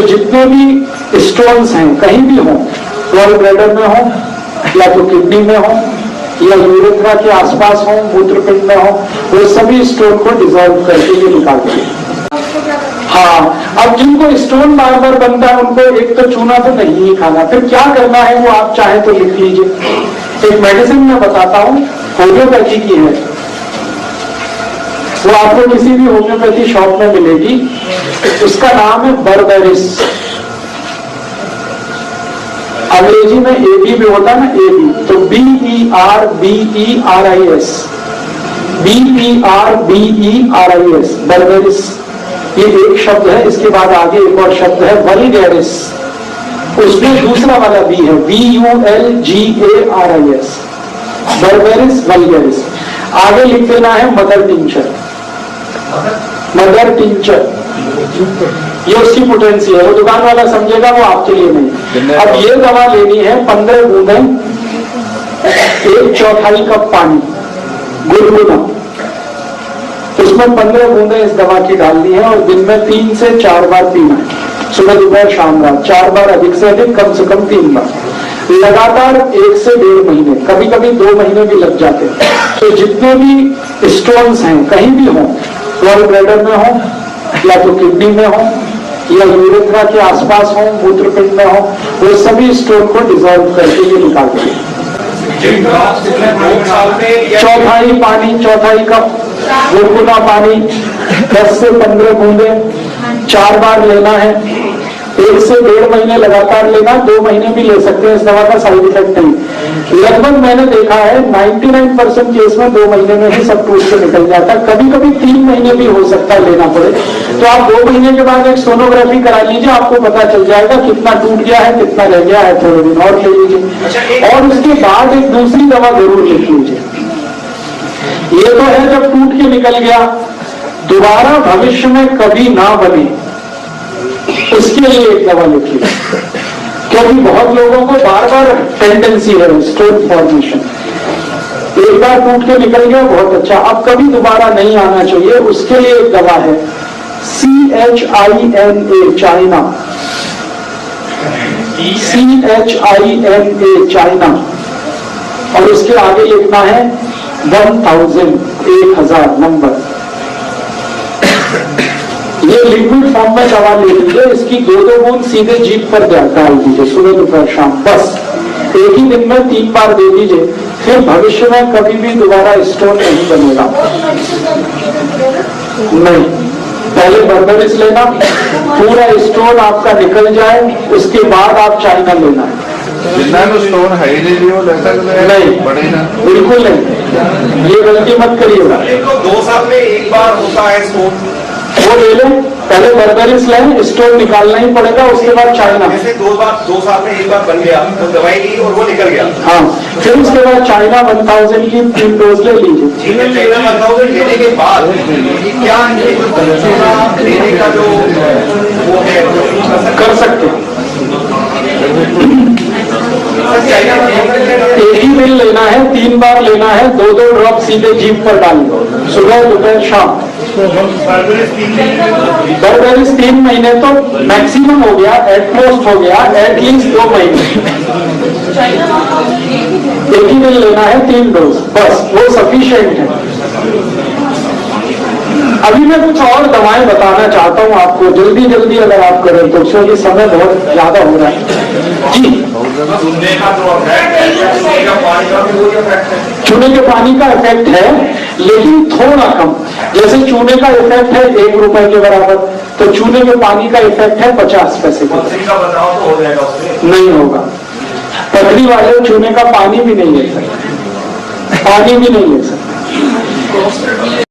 जितने भी स्टोन्स हैं कहीं भी हों, गॉल ब्लैडर में हो या तो किडनी में हो या यूरेथ्रा के आसपास हो, मूत्रपिंड में हो, वो सभी स्टोन को डिसॉल्व करके ये निकालते हैं। हाँ, अब जिनको स्टोन बार बार बनता है उनको एक तो चूना तो नहीं ही खाना, फिर क्या करना है वो आप चाहे तो लिख लीजिए। एक मेडिसिन मैं बताता हूँ, होम्योपैथी की है, वो आपको किसी भी होम्योपैथी शॉप में मिलेगी। उसका नाम है बर्बेरिस। अंग्रेजी में एबी भी होता है ना, एबी, तो BERBERIS, BERBERIS, बर्बेरिस, ये एक शब्द है। इसके बाद आगे एक और शब्द है वल्गैरिस, उसमें दूसरा वाला बी है, BULGARIS, बर्बेरिस वल्गैरिस। आगे लिख देना है मदर टिंचर, मदर टिंचर, ये उसकी पोटेंसी है। वो दुकान वाला समझेगा, वो आपके लिए नहीं। अब ये दवा लेनी है 15 बूंदें 1/4 कप पानी गुनगुना, उसमें 15 बूंदें इस दवा की डालनी है और दिन में 3 से 4 बार पीना है, सुबह दोपहर शाम रात 4 बार, अधिक से अधिक कम से कम 3 बार, लगातार 1 से 1.5 महीने, कभी कभी 2 महीने भी लग जाते हैं। तो जितने भी स्टोन्स हैं कहीं भी हों, गॉल ब्लैडर में हो या तो किडनी में हो या यूरेथ्रा के आसपास हो, मूत्रपिंड में हो, वो सभी स्टोन को डिसॉल्व करके ये निकालते हैं। चौथाई पानी, 1/4 कप गुनगुना पानी, 10 से 15 बूंदे 4 बार लेना है, 1 से 1.5 महीने लगातार लेना, 2 महीने भी ले सकते हैं, इस दवा का साइड इफेक्ट नहीं। लगभग मैंने देखा है 99% केस में 2 महीने में ही सब टूट के निकल जाता है, कभी कभी 3 महीने भी हो सकता है लेना पड़े। तो आप 2 महीने के बाद एक सोनोग्राफी करा लीजिए, आपको पता चल जाएगा कितना टूट गया है, कितना रह गया है, थोड़े दिन और ले लीजिए। और उसके बाद एक दूसरी दवा जरूर लिख लीजिए। ये तो है जब टूट के निकल गया, दोबारा भविष्य में कभी ना बने, उसके लिए एक दवा लिखिए, क्योंकि बहुत लोगों को बार बार टेंडेंसी है स्टोन फॉर्मेशन। एक बार टूट के निकल गया, बहुत अच्छा, अब कभी दोबारा नहीं आना चाहिए, उसके लिए एक दवा है CHINA, चाइना, और उसके आगे लिखना है 1000 नंबर। ये लिक्विड फॉर्म में दवा ले लीजिए, इसकी 2-2 बूंद सीधे जीभ पर डाल दीजिए, सुबह दोपहर शाम, बस एक ही दिन में 3 बार दे दीजिए, फिर भविष्य में कभी भी दोबारा स्टोन नहीं बनेगा। नहीं, पहले बर्बेरिस लेना, पूरा स्टोन आपका निकल जाए, उसके बाद आप चाइना लेना है। जितना तो स्टोन है ही नहीं, बिल्कुल नहीं, ये गलती मत करिएगा। 2 साल में एक बार होता है स्टोन, वो ले लें, पहले बर्बेरिस लें, स्टोन निकालना ही पड़ेगा, उसके बाद चाइना। जैसे 2 साल में एक बार बन गया तो दवाई ली और वो निकल गया, हाँ, फिर उसके बाद चाइना 1000 की 3 डोज ले लीजिए। 1000 लेने के बाद क्या लेने का जो वो है कर सकते हैं। एक ही दिन लेना है, 3 बार लेना है, 2-2 ड्रॉप सीधे जीभ पर डालिए, सुबह दोपहर शाम। बर्बेरिस 3 महीने तो मैक्सिमम हो गया, एटमोस्ट हो गया, एटलीस्ट 2 महीने। एक ही दिन लेना है, 3 डोज, बस वो सफिशिएंट है। अभी मैं कुछ और दवाएं बताना चाहता हूं आपको, जल्दी जल्दी अगर आप करें तो, क्योंकि समय बहुत ज्यादा हो रहा है जी। चूने के पानी का इफेक्ट है, लेकिन थोड़ा कम। जैसे चूने का इफेक्ट है 1 रुपए के बराबर, तो चूने के पानी का इफेक्ट है 50 पैसे का। नहीं होगा, पथरी वाले चूने का पानी भी नहीं ले सकते, पानी भी नहीं ले सकते।